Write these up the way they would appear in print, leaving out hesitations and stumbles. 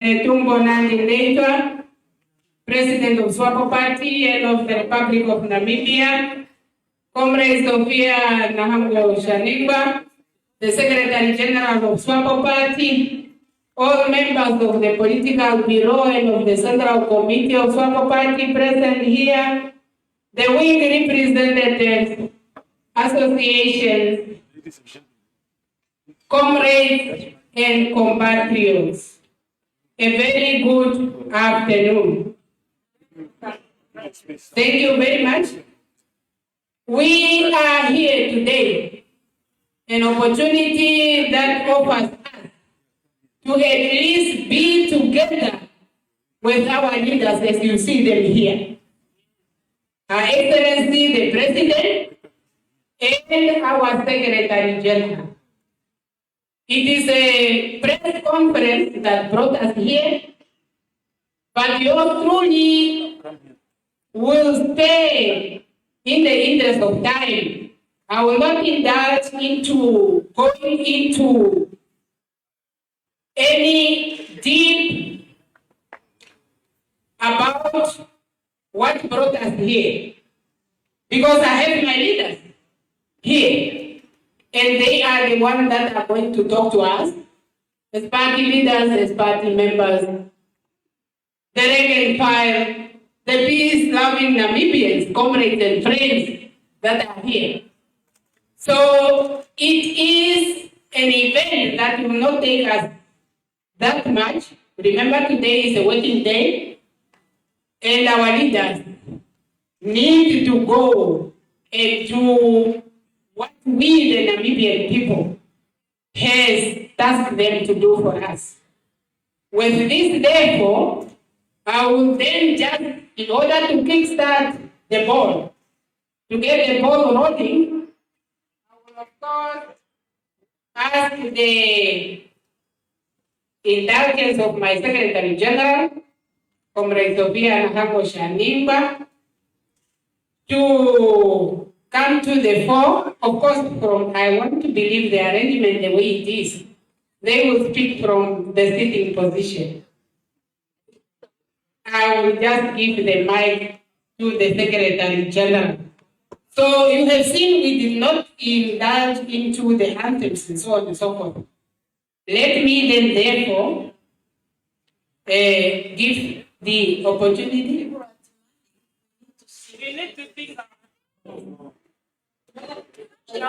Netumbo Nandi-Ndaitwah, President of SWAPO Party and of the Republic of Namibia, Comrade Sophia Shaningwa, the Secretary General of SWAPO Party, all members of the Political Bureau and of the Central Committee of SWAPO Party present here, the wing representatives, associations, comrades and compatriots. A very good afternoon. Thank you very much. We are here today, an opportunity that offers us to at least be together with our leaders as you see them here. Her Excellency the President and our Secretary General. It is a press conference that brought us here, but yours truly will stay in the interest of time. I will not indulge into going into any deep about what brought us here, because I have my leaders here. And they are the ones that are going to talk to us as party leaders, as party members, the rank and file, the peace-loving Namibians, comrades and friends that are here. So it is an event that will not take us that much. Remember, today is a working day, and our leaders need to go and do what we, the Namibian people, has tasked them to do for us. With this, therefore, I will then just, in order to kickstart the ball, to get the ball rolling, I will of course ask the indulgence of my Secretary General, Comrade Sophia Shaningwa, to come to the fore. Of course, I want to believe the arrangement the way it is. They will speak from the sitting position. I will just give the mic to the Secretary General. So you have seen we did not indulge into the anthems and so on and so forth. Let me then therefore give the opportunity. You need to think. With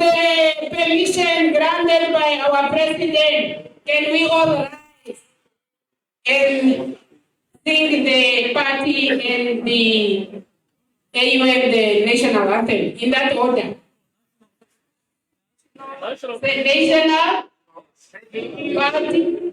the permission granted by our President, can we all rise and sing the party and the AUM, the national anthem, in that order? The national party.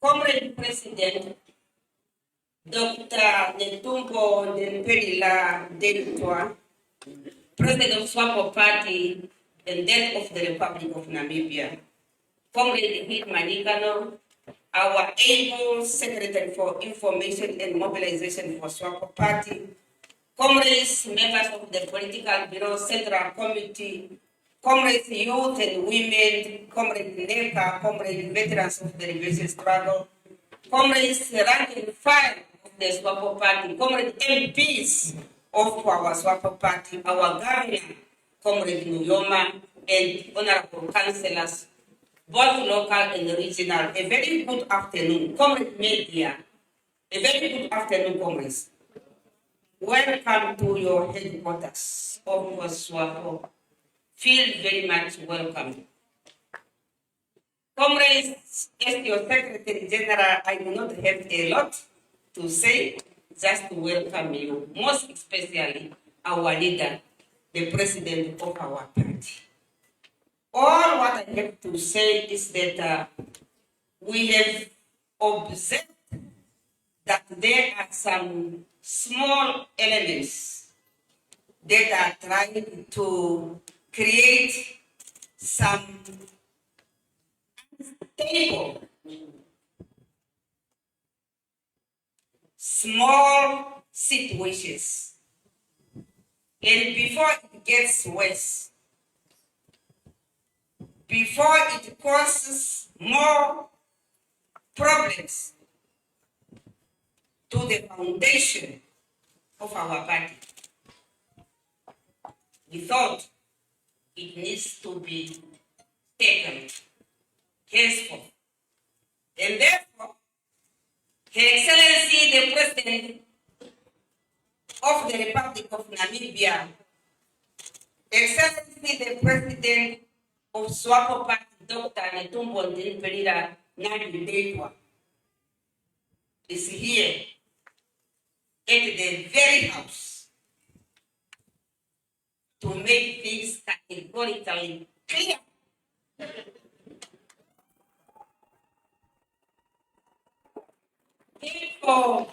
Comrade President Dr. Netumbo Nandi-Ndaitwah, President of SWAPO Party and then of the Republic of Namibia, Comrade H.E, our able Secretary for Information and Mobilization for SWAPO Party, comrades, members of the Political Bureau Central Committee, comrades, youth and women, comrades, NECA, comrades, veterans of the liberation struggle, comrades, rank and file of the SWAPO Party, comrades, MPs of our SWAPO Party, our governor, comrade Nyoma, and honorable councillors, both local and regional. A very good afternoon, comrade media. A very good afternoon, comrades. welcome to your headquarters of SWAPO. Feel very much welcome. Comrades, as your Secretary General, I do not have a lot to say, just to welcome you, most especially our leader, the president of our party. All what I have to say is that we have observed that there are some small elements that are trying to create some stable, small situations. And before it gets worse, before it causes more problems to the foundation of our party, we thought it needs to be taken henceforth. And therefore, Her Excellency the President of the Republic of Namibia, Excellency the President of SWAPO Party, Dr. Netumbo Nandi-Ndaitwah, is here at the very house to make things categorically clear. Therefore,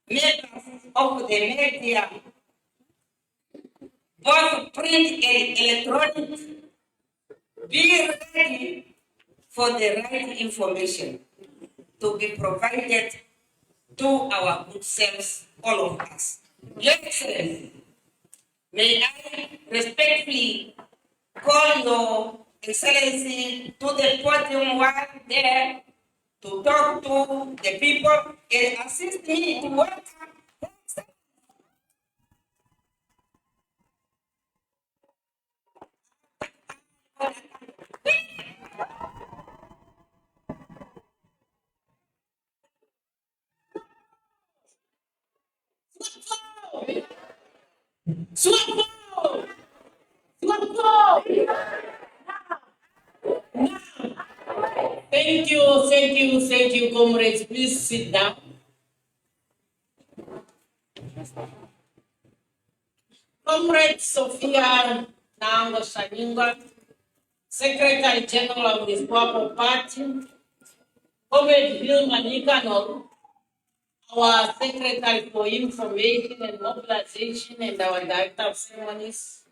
members of the media, both print and electronic, be ready for the right information to be provided to our good selves, all of us. Your Excellency, may I respectfully call your Excellency to the podium while there to talk to the people and assist me to welcome. SWAPO! SWAPO! Thank you, comrades. Please sit down. Comrade Sophia Shaningwa, Secretary General of the SWAPO Party, Comrade Bill Manikano, our Secretary for Information and Mobilization and our Director of Ceremonies,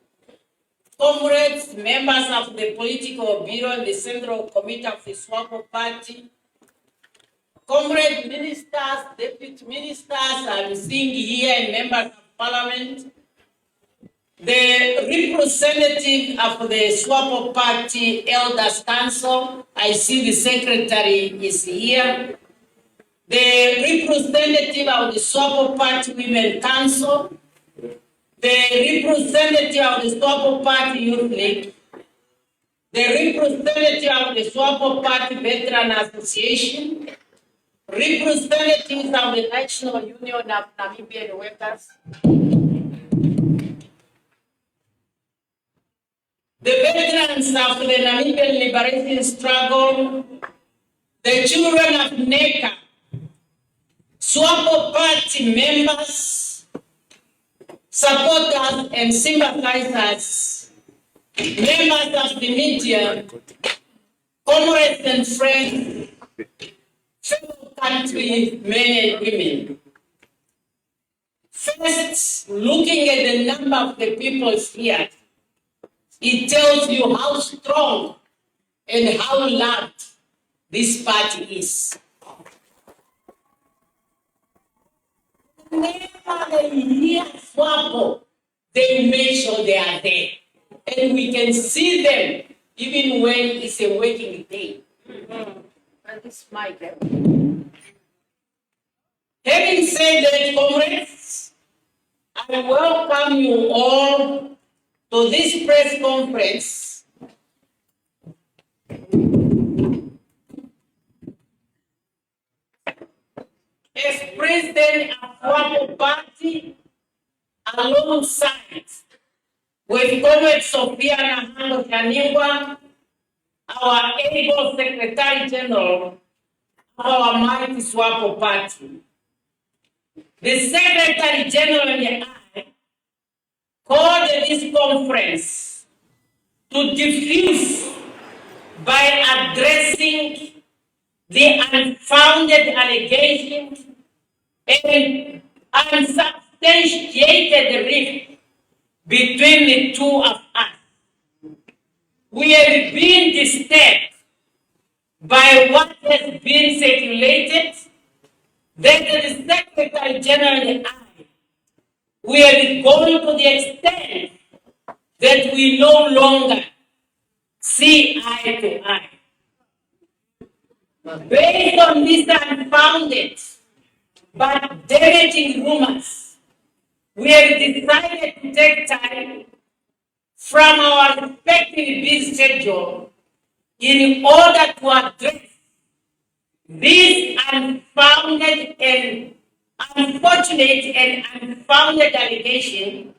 comrades, members of the Political Bureau and the Central Committee of the SWAPO Party, comrade ministers, deputy ministers I'm seeing here, and members of Parliament, the representative of the SWAPO Party Elders Council, I see the secretary is here, the representative of the SWAPO Party Women Council, the representative of the SWAPO Party Youth League, the representative of the SWAPO Party Veteran Association, representatives of the National Union of Namibian Workers, the veterans of the Namibian liberation struggle, the children of NECA, SWAPO Party members, supporters and sympathizers, members of the media, comrades and friends, fellow country men and women. First, looking at the number of the people here, it tells you how strong and how loved this party is. Whenever they hear SWAPO, they make sure they are there. And we can see them even when it's a working day. And this mic. Having said that, comrades, I welcome you all to this press conference. As President of SWAPO Party, alongside with Comrade Sophia Shaningwa, our able Secretary General of our mighty SWAPO Party. The Secretary General and I called this conference to diffuse by addressing the unfounded allegations and unsubstantiated rift between the two of us. We have been disturbed by what has been circulated that the Secretary General and I, we have gone to the extent that we no longer see eye to eye. Based on these unfounded but damaging rumors, we have decided to take time from our respective busy schedule in order to address these unfounded and unfortunate and unfounded allegations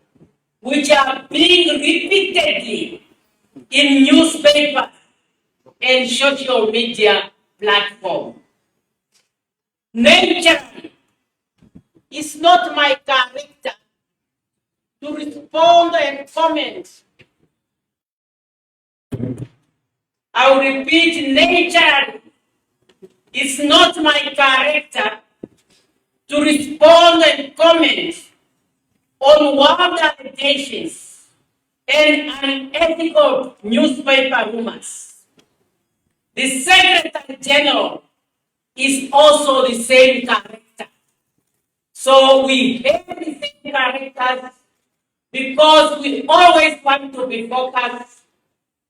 which are being repeatedly in newspapers and social media platforms. Naturally, it's not my character to respond and comment. I will repeat, naturally, it's not my character to respond and comment on wild allegations and unethical newspaper rumors. The Secretary General is also the same character. So we have the same characters because we always want to be focused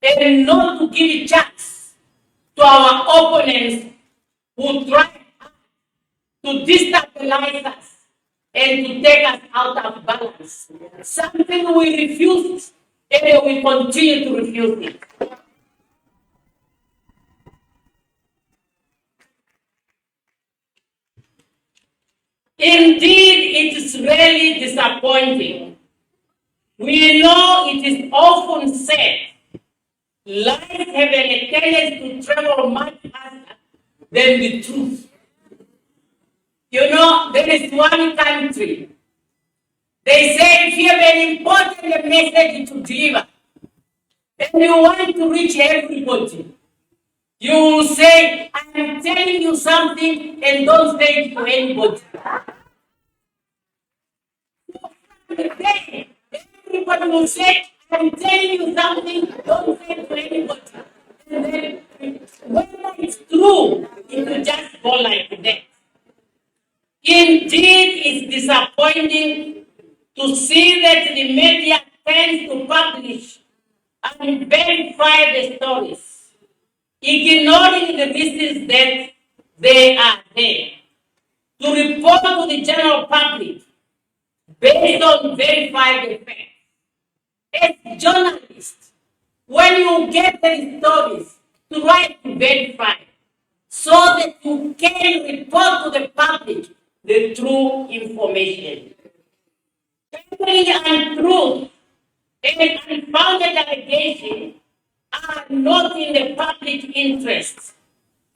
and not to give a chance to our opponents who try to destabilize us and to take us out of balance. Something we refuse and we continue to refuse it. Indeed, it is really disappointing. We know it is often said, lies have a tendency to travel much faster than the truth. You know, there is one country, they say if you have an important message to deliver, and you want to reach everybody, you will say, I am telling you something, and don't say it to anybody. Everybody will say, I'm telling you something, don't say it to anybody. And then, whether it's true, it will just go like that. Indeed, it's disappointing to see that the media tends to publish and verify the stories, ignoring the reasons that they are there, to report to the general public based on verified facts. As journalists, when you get the stories, try to verify so that you can report to the public the true information. Failing untruth and unfounded allegations are not in the public interest,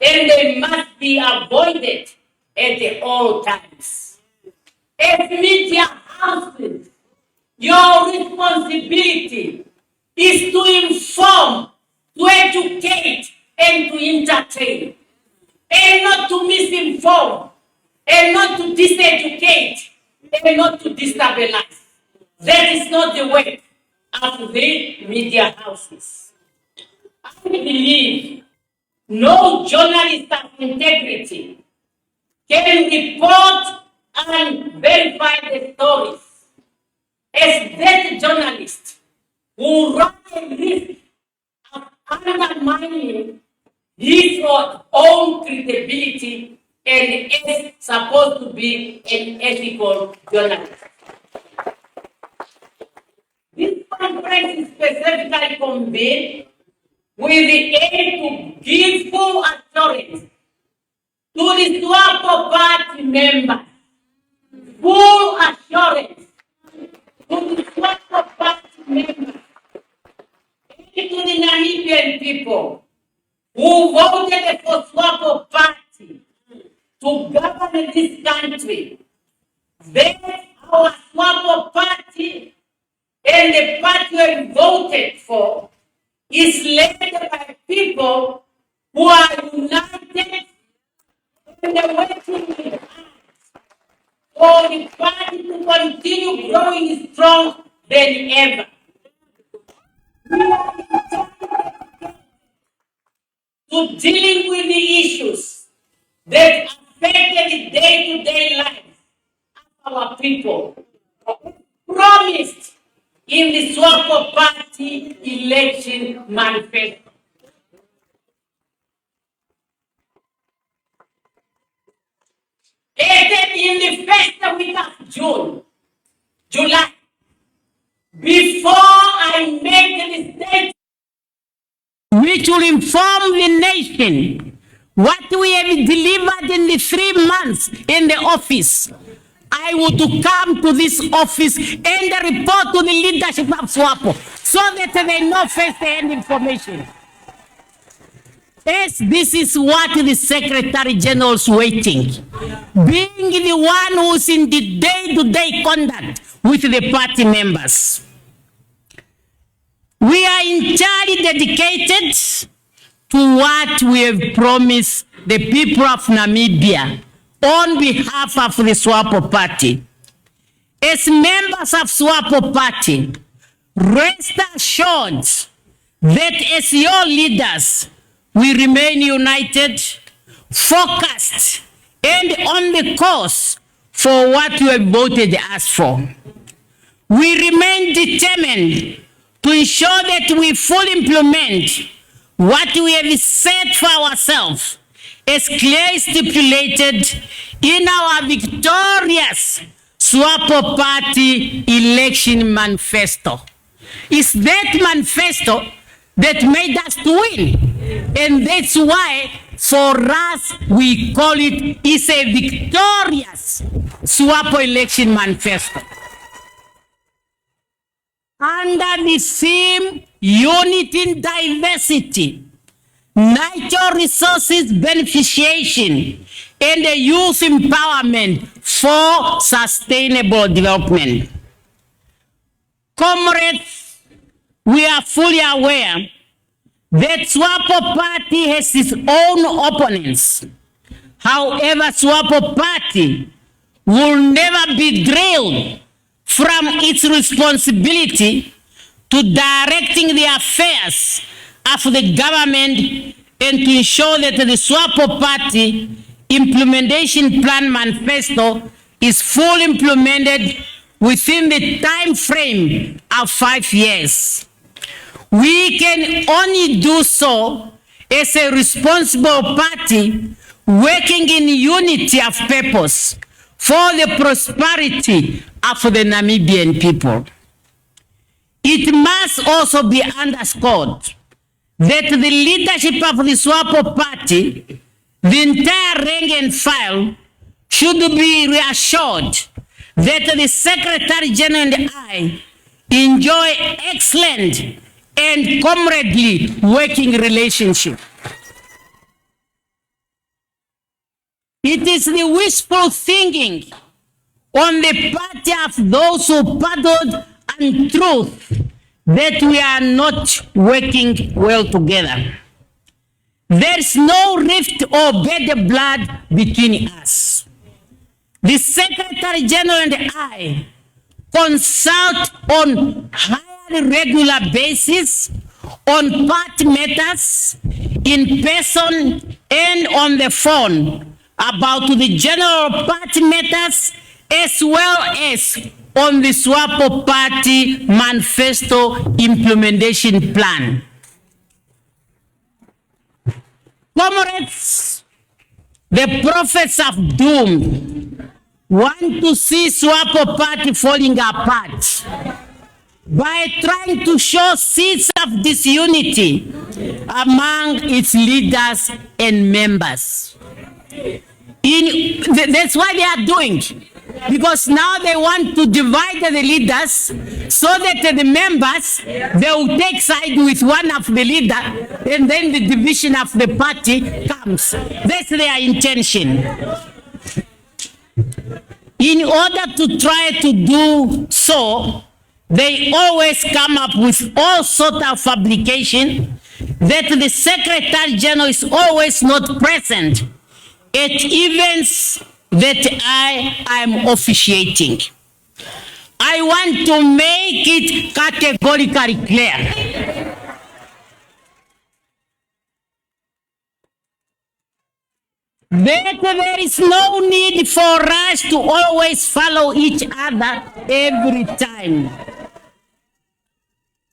and they must be avoided at all times. As media houses, your responsibility is to inform, to educate, and to entertain, and not to misinform, and not to diseducate, and not to destabilize. That is not the way of the media houses. I believe no journalist of integrity can report and verify the stories as that journalist who run a risk of undermining his or own credibility and is supposed to be an ethical journalist. This conference is specifically convened with the aim to give full assurance to the SWAPO Party members, full assurance people who voted for SWAPO Party to govern this country, then our SWAPO Party and the party we voted for is led by people who are united in the working with us for the party to continue growing strong than ever. We are determined to dealing with the issues that affect the day-to-day lives of our people, promised in the SWAPO Party election manifesto. In the first week of July, before I make the statement, which will inform the nation what we have delivered in the 3 months in the office, I would come to this office and report to the leadership of SWAPO so that they know first-hand information. Yes, this is what the Secretary General is waiting. Being the one who's in the day-to-day contact with the party members. We are entirely dedicated to what we have promised the people of Namibia on behalf of the SWAPO Party. As members of SWAPO Party, rest assured that as your leaders, we remain united, focused, and on the course for what you have voted us for. We remain determined to ensure that we fully implement what we have set for ourselves as clearly stipulated in our victorious SWAPO Party election manifesto. It's that manifesto that made us to win. And that's why, for us, we call it is a victorious SWAPO election manifesto. Under the theme, unity in diversity, natural resources beneficiation, and the youth empowerment for sustainable development. Comrades, we are fully aware that SWAPO Party has its own opponents. However, SWAPO Party will never be drilled from its responsibility to directing the affairs of the government and to ensure that the SWAPO Party implementation plan manifesto is fully implemented within the time frame of 5 years. We can only do so as a responsible party working in unity of purpose for the prosperity of the Namibian people. It must also be underscored that the leadership of the SWAPO Party, the entire rank and file, should be reassured that the Secretary General and I enjoy excellent and comradely working relationship. It is the wishful thinking on the part of those who paddled untruth that we are not working well together. There's no rift or bad blood between us. The Secretary General and I consult on highly regular basis on party matters in person and on the phone about the general party matters as well as on the SWAPO Party manifesto implementation plan. Comrades, the prophets of doom want to see SWAPO Party falling apart by trying to show seeds of disunity among its leaders and members. That's what they are doing. because now they want to divide the leaders so that the members, they will take side with one of the leader, and then the division of the party comes. That's their intention. In order to try to do so, they always come up with all sort of fabrication that the Secretary General is always not present at events that I am officiating. I want to make it categorically clear. That there is no need for us to always follow each other every time.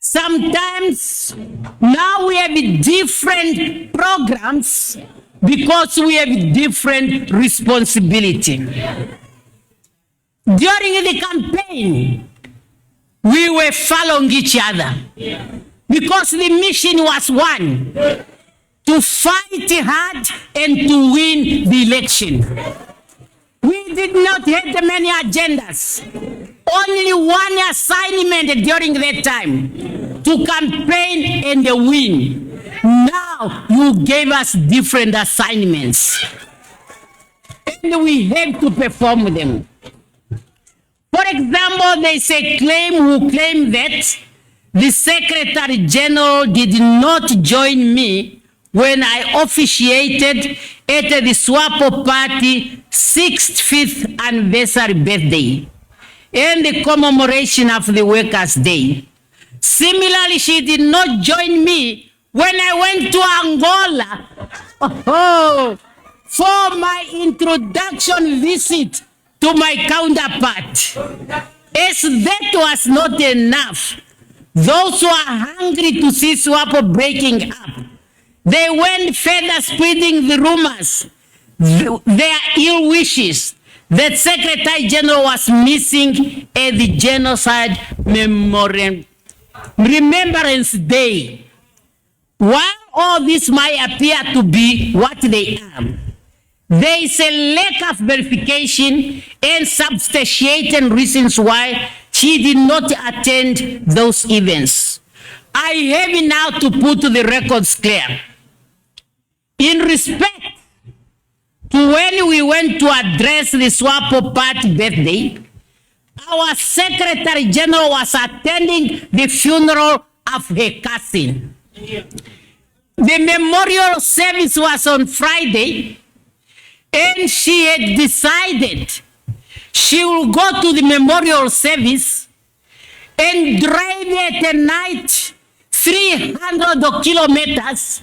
Sometimes now we have different programs because we have different responsibility. During the campaign, we were following each other because the mission was one: to fight hard and to win the election. We did not have many agendas. Only one assignment during that time: to campaign and win. Now you gave us different assignments, and we have to perform them. For example, they say who claim that the Secretary General did not join me when I officiated at the SWAPO Party 65th anniversary birthday and the commemoration of the Workers' Day. Similarly, she did not join me when I went to Angola for my introduction visit to my counterpart. As that was not enough, those who are hungry to see SWAPO breaking up, they went further, spreading the rumors, their ill wishes, that Secretary General was missing at the Genocide Remembrance Day. While all this might appear to be what they are, there is a lack of verification and substantiating reasons why she did not attend those events. I have now to put the records clear. In respect to when we went to address the SWAPO Party birthday, our Secretary General was attending the funeral of her cousin. The memorial service was on Friday, and she had decided she will go to the memorial service and drive at night 300 kilometers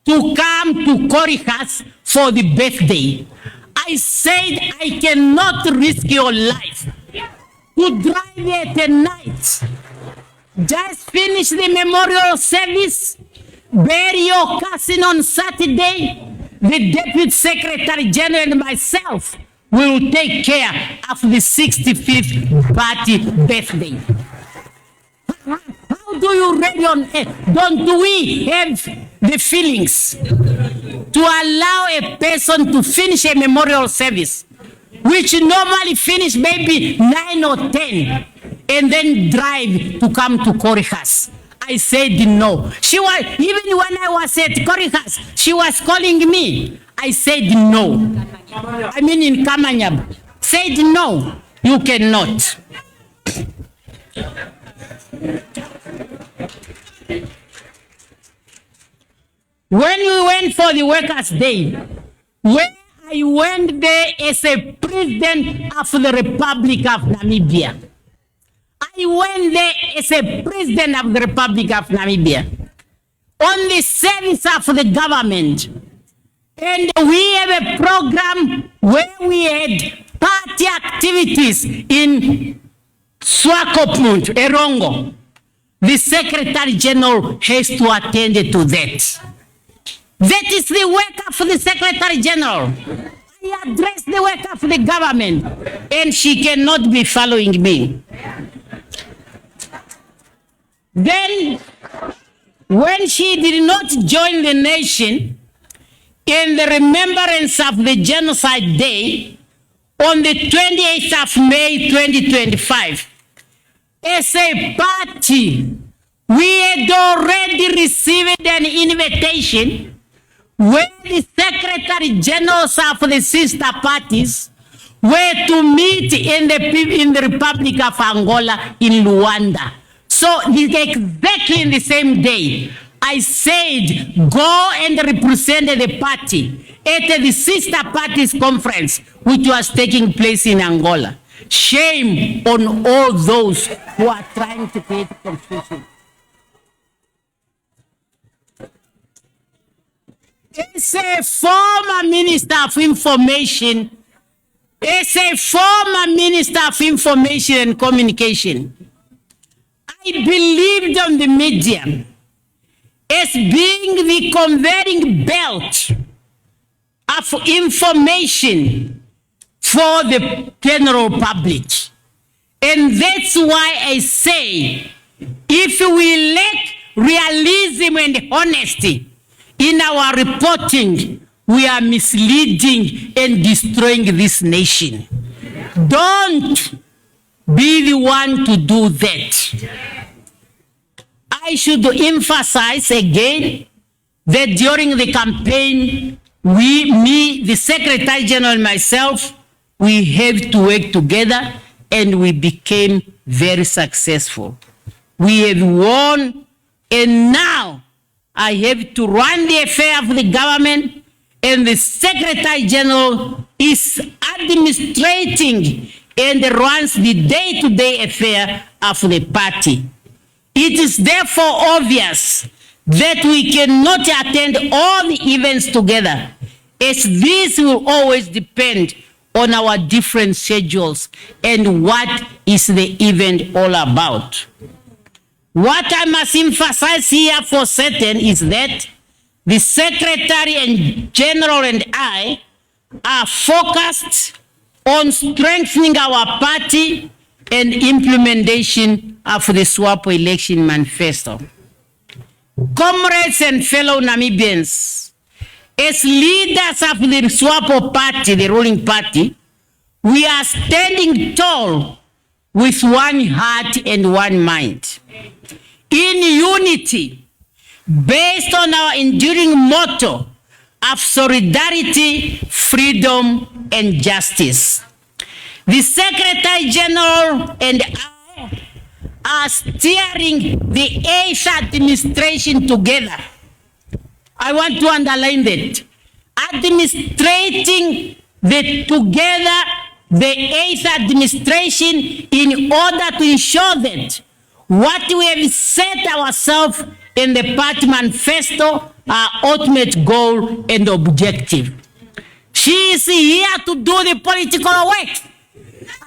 to come to Korihas for the birthday. I said, I cannot risk your life to drive at night. Just finish the memorial service, bury your cousin on Saturday. The Deputy Secretary General and myself will take care of the 65th party birthday. How do you ready on it? Don't we have the feelings to allow a person to finish a memorial service, which normally finish maybe 9 or 10, and then drive to come to Korihas? I said no. She was, even when I was at Korihas, she was calling me. I said no. I mean in Kamanyab. Said no, you cannot. When we went for the Workers' Day, when I went there as a president of the Republic of Namibia, I went there as a president of the Republic of Namibia on the service of the government. And we have a program where we had party activities in Swakopmund, Erongo. The Secretary General has to attend to that. That is the work of the Secretary General. I address the work of the government, and she cannot be following me. Then, when she did not join the nation in the remembrance of the Genocide Day, on the 28th of May 2025. As a party, we had already received an invitation where the Secretary Generals of the sister parties were to meet in the Republic of Angola in Luanda. So exactly in the same day, I said, go and represent the party at the sister parties conference, which was taking place in Angola. Shame on all those who are trying to create confusion. As a former Minister of Information, and Communication, I believed on the media as being the conveying belt of information for the general public. And that's why I say, if we lack realism and honesty in our reporting, we are misleading and destroying this nation. Don't be the one to do that. I should emphasize again that during the campaign, the Secretary General and myself, we have to work together, and we became very successful. We have won, and now I have to run the affair of the government, and the Secretary General is administrating and runs the day-to-day affair of the party. It is therefore obvious that we cannot attend all the events together, as this will always depend on our different schedules and what is the event all about. What I must emphasize here for certain is that the Secretary General and I are focused on strengthening our party and implementation of the SWAPO election manifesto. Comrades and fellow Namibians, as leaders of the SWAPO party, the ruling party, we are standing tall with one heart and one mind, in unity, based on our enduring motto of solidarity, freedom, and justice. The Secretary General and I are steering the 8th administration together. I want to underline that. Administrating together the 8th administration in order to ensure that what we have set ourselves in the party manifesto, our ultimate goal and objective. She is here to do the political work.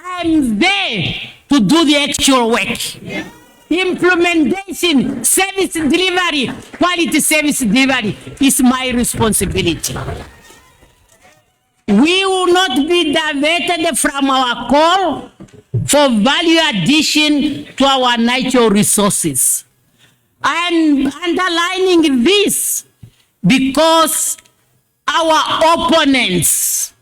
I'm there to do the actual work. Implementation, service delivery, quality service delivery is my responsibility. We will not be diverted from our call for value addition to our natural resources. I am underlining this because our opponents,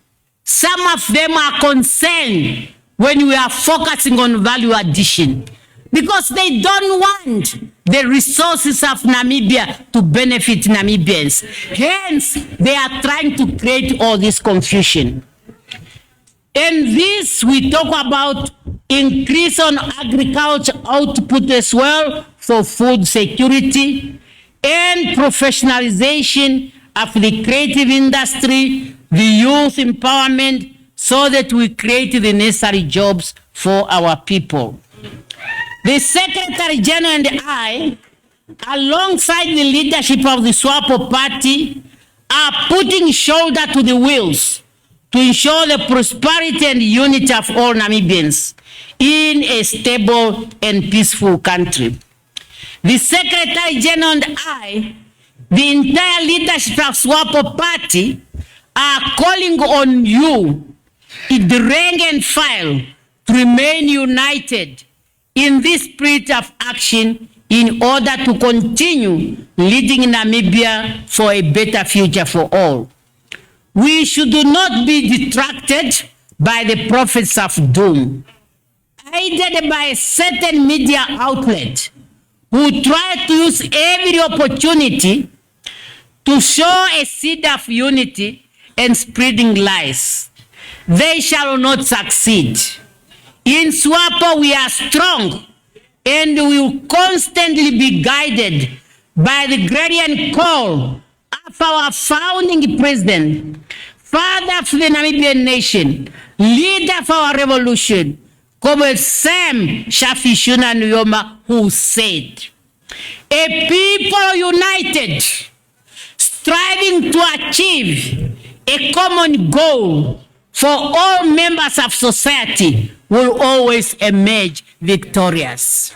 some of them are concerned when we are focusing on value addition, because they don't want the resources of Namibia to benefit Namibians. Hence, they are trying to create all this confusion. And this, we talk about increase on agriculture output as well for food security and professionalization of the creative industry, the youth empowerment, so that we create the necessary jobs for our people. The Secretary General and I, alongside the leadership of the SWAPO Party, are putting shoulder to the wheels to ensure the prosperity and unity of all Namibians in a stable and peaceful country. The Secretary General and I, the entire leadership of SWAPO Party, are calling on you, the rank and file, to remain united in this spirit of action in order to continue leading Namibia for a better future for all. We should not be distracted by the prophets of doom, aided by a certain media outlet who try to use every opportunity to show a seed of unity and spreading lies. They shall not succeed. In SWAPO, we are strong and we will constantly be guided by the guardian call of our founding president, father of the Namibian nation, leader of our revolution, Comrade Sam Shafi Shuna Nuyoma, who said, "A people united, striving to achieve a common goal for all members of society will always emerge victorious."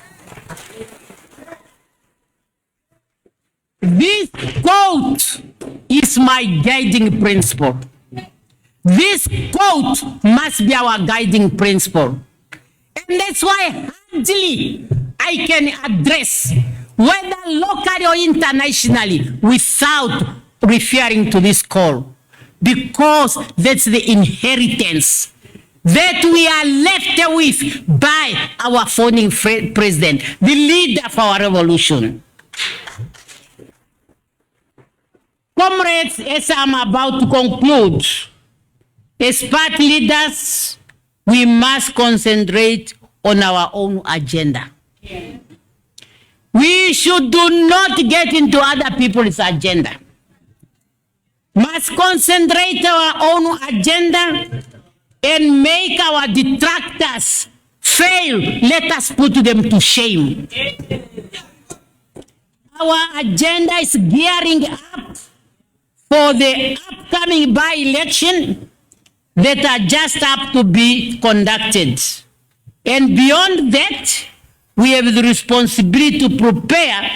This quote is my guiding principle. This quote must be our guiding principle. And that's why hardly I can address, whether locally or internationally, without referring to this call. Because that's the inheritance that we are left with by our founding president, the leader of our revolution. Comrades, as I'm about to conclude, as party leaders, we must concentrate on our own agenda. Yeah. We should do not get into other people's agenda. Must concentrate our own agenda and make our detractors fail. Let us put them to shame. Our agenda is gearing up for the upcoming by-election that are just up to be conducted. And beyond that, we have the responsibility to prepare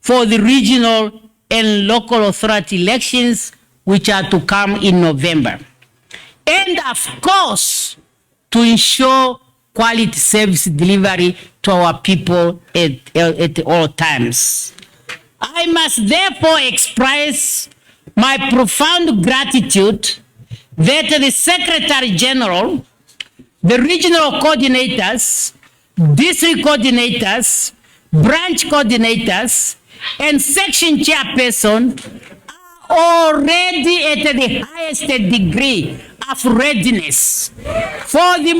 for the regional and local authority elections, which are to come in November. And of course, to ensure quality service delivery to our people at all times. I must therefore express my profound gratitude that the Secretary General, the regional coordinators, district coordinators, branch coordinators, and section chairperson are already at the highest degree of readiness for the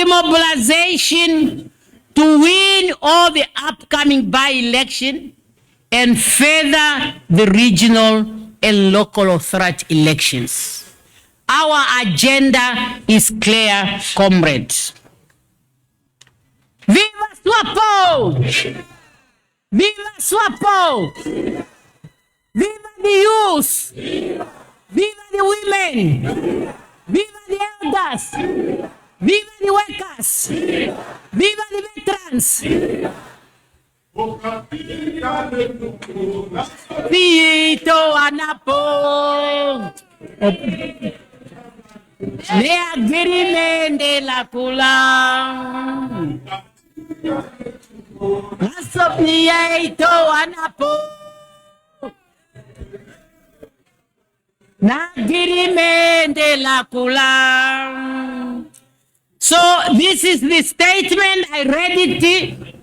mobilization to win all the upcoming by-election and further the regional and local authority elections. Our agenda is clear, comrades. Viva SWAPO! Viva SWAPO! Viva the youth! Viva the women! Viva the elders! Viva the workers! Viva the veterans! Pito anapo le agrimende la kula Asopieto anapo na agrimende la kula. So this is the statement. I read it.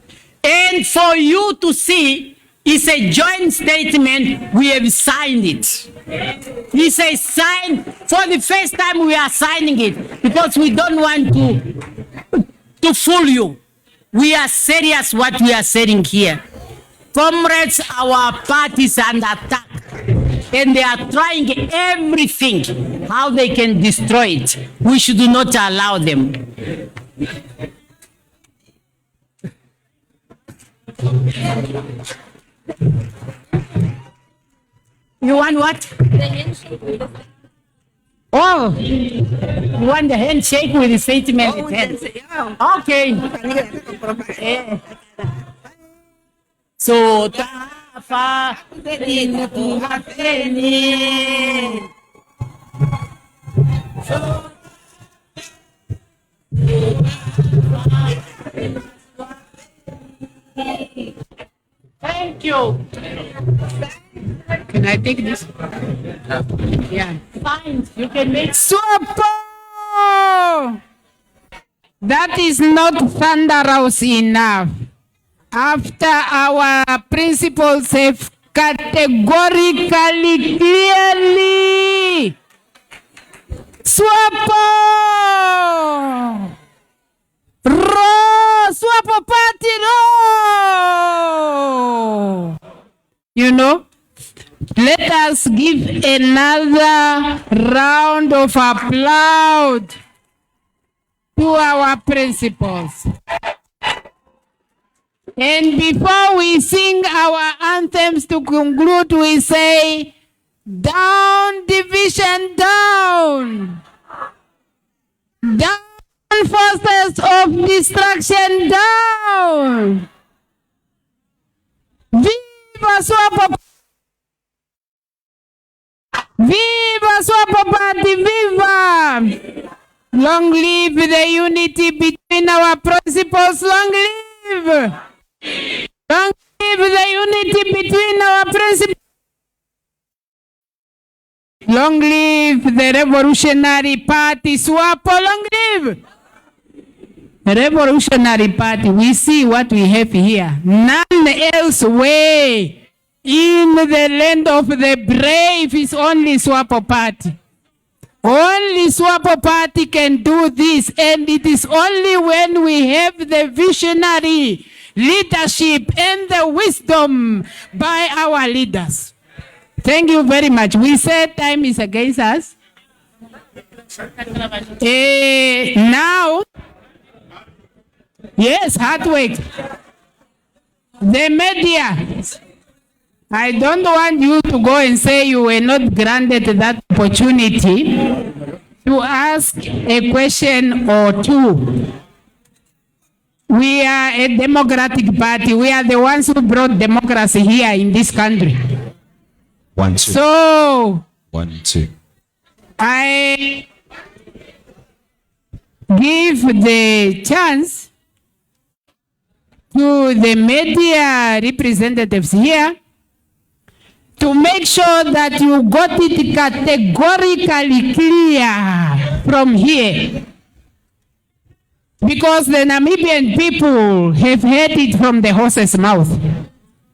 And for you to see, it's a joint statement. We have signed it. It's a sign. For the first time, we are signing it because we don't want to fool you. We are serious what we are saying here. Comrades, our party is under attack. And they are trying everything, how they can destroy it. We should not allow them. You want what? The handshake with the... Oh, you want the handshake with the statement? Oh, yeah. Okay. So, tafa Thank you. Can I take this? Yeah. Fine. You can make SWAPO! That is not thunderous enough. After our principals have categorically, clearly, SWAPO! SWAPO Party, no! You know, let us give another round of applause to our principals. And before we sing our anthems to conclude, we say, down division, down. Down forces of destruction, down. Viva SWAPO! Viva SWAPO Party, viva! Long live the unity between our principles, long live! Long live the unity between our principles. Long live the Revolutionary Party, SWAPO, long live! Revolutionary Party, we see what we have here. None else way in the land of the brave is only SWAPO Party. Only SWAPO Party can do this, and it is only when we have the visionary leadership and the wisdom by our leaders. Thank you very much. We said time is against us. Now, yes, hard work. The media. I don't want you to go and say you were not granted that opportunity to ask a question or two. We are a democratic party. We are the ones who brought democracy here in this country. 1, 2. So, 1, 2. I give the chance to the media representatives here to make sure that you got it categorically clear from here. Because the Namibian people have heard it from the horse's mouth.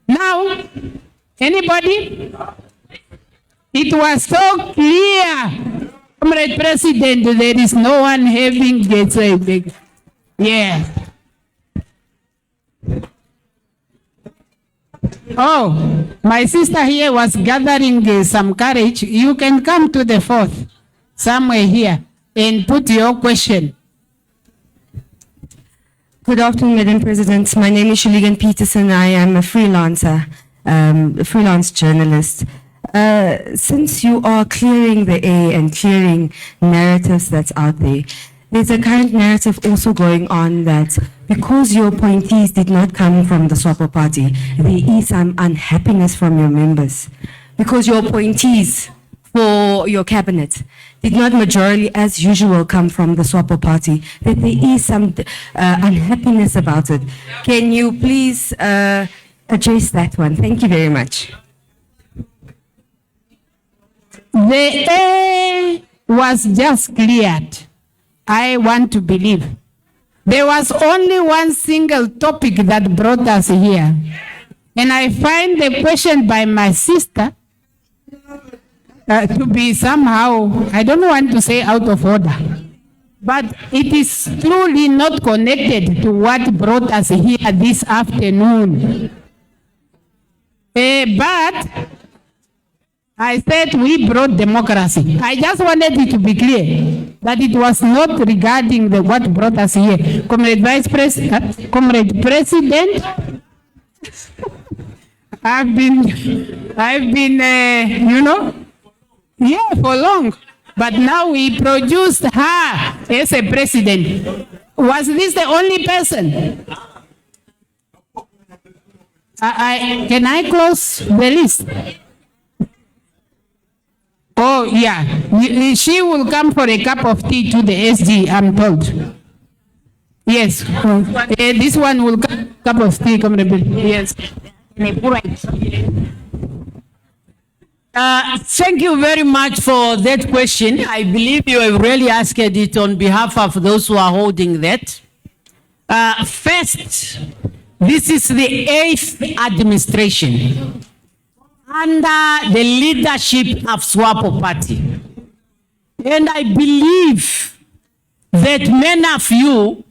Now, anybody? It was so clear, Comrade President, there is no one having the yeah. Oh, my sister here was gathering some courage. You can come to the fourth, somewhere here, and put your question. Good afternoon, Madam President. My name is Shaligan Peterson. I am a freelancer, a freelance journalist. Since you are clearing the air and clearing narratives that's out there, there's a current narrative also going on that because your appointees did not come from the SWAPO Party, there is some unhappiness from your members. Because your appointees for your cabinet did not majorly, as usual, come from the SWAPO Party, that there is some unhappiness about it. Can you please address that one? Thank you very much. The air was just cleared. I want to believe. There was only one single topic that brought us here. And I find the question by my sister to be somehow, I don't want to say out of order, but it is truly not connected to what brought us here this afternoon. But I said we brought democracy. I just wanted it to be clear that it was not regarding what brought us here. Comrade Vice President, Comrade President, I've been, you know, yeah, for long. But now we produced her as a president. Was this the only person? Can I close the list? Oh, yeah. She will come for a cup of tea to the SG, I'm told. Yes. This one will come cup of tea, Comrade. Yes. Thank you very much for that question. I believe you have really asked it on behalf of those who are holding that. First, this is the 8th administration under the leadership of SWAPO Party. And I believe that many of you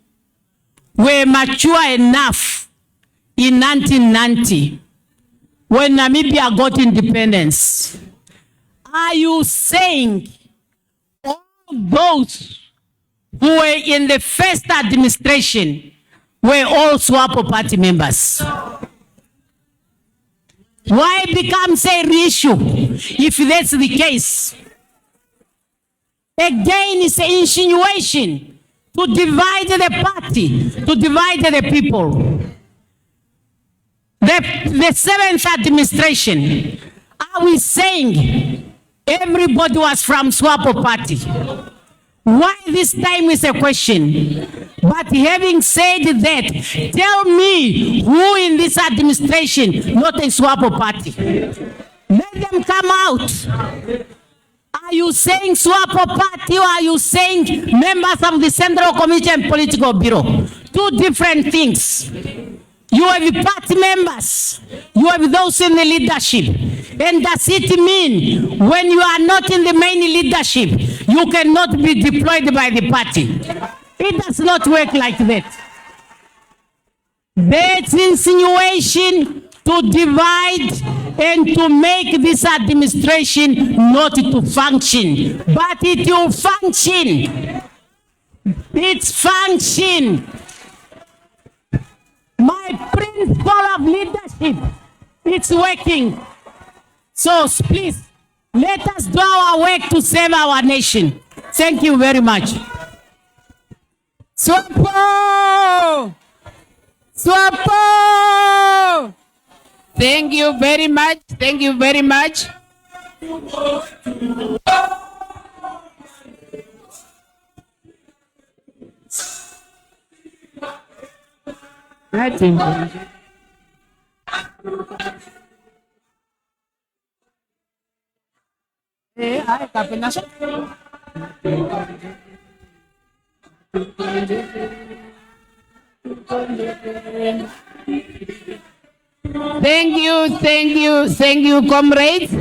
were mature enough in 1990 when Namibia got independence. Are you saying all those who were in the first administration were all SWAPO Party members? Why becomes a issue if that's the case? Again, it's an insinuation to divide the party, to divide the people. The 7th administration, are we saying everybody was from SWAPO Party? Why this time is a question? But having said that, tell me who in this administration not a SWAPO Party? Let them come out. Are you saying SWAPO Party or are you saying members of the Central Committee and Political Bureau? Two different things. You have party members, you have those in the leadership. And does it mean when you are not in the main leadership, you cannot be deployed by the party? It does not work like that. That's insinuation to divide and to make this administration not to function. But it will function. It's function. My principle of leadership, it's working. So please, let us do our work to save our nation. Thank you very much. SWAPO! SWAPO! Thank you very much. Thank you very much. Thank you, comrades.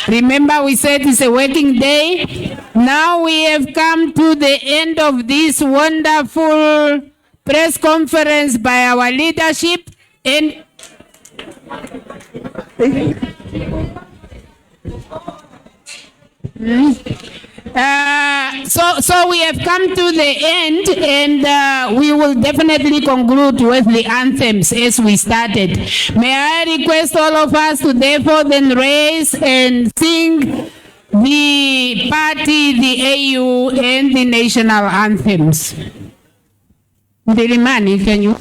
Remember, we said it's a working day. Now we have come to the end of this wonderful press conference by our leadership, and so we have come to the end, and we will definitely conclude with the anthems as we started. May I request all of us to therefore then raise and sing the party, the AU, and the national anthems. Dilimani, can you?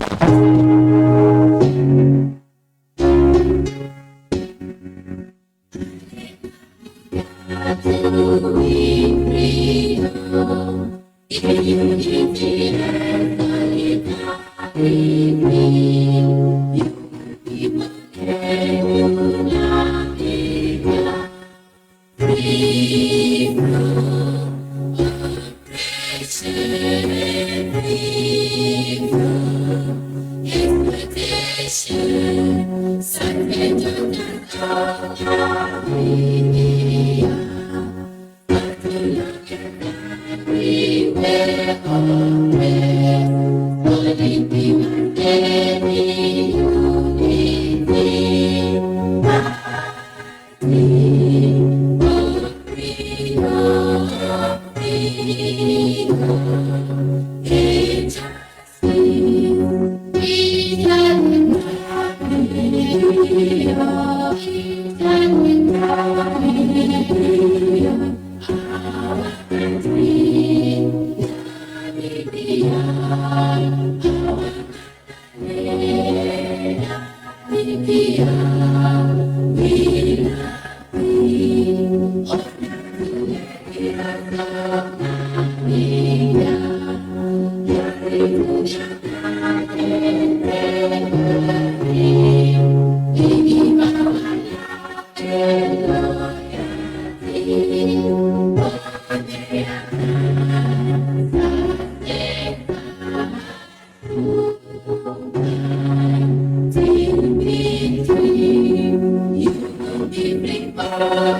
Namibia,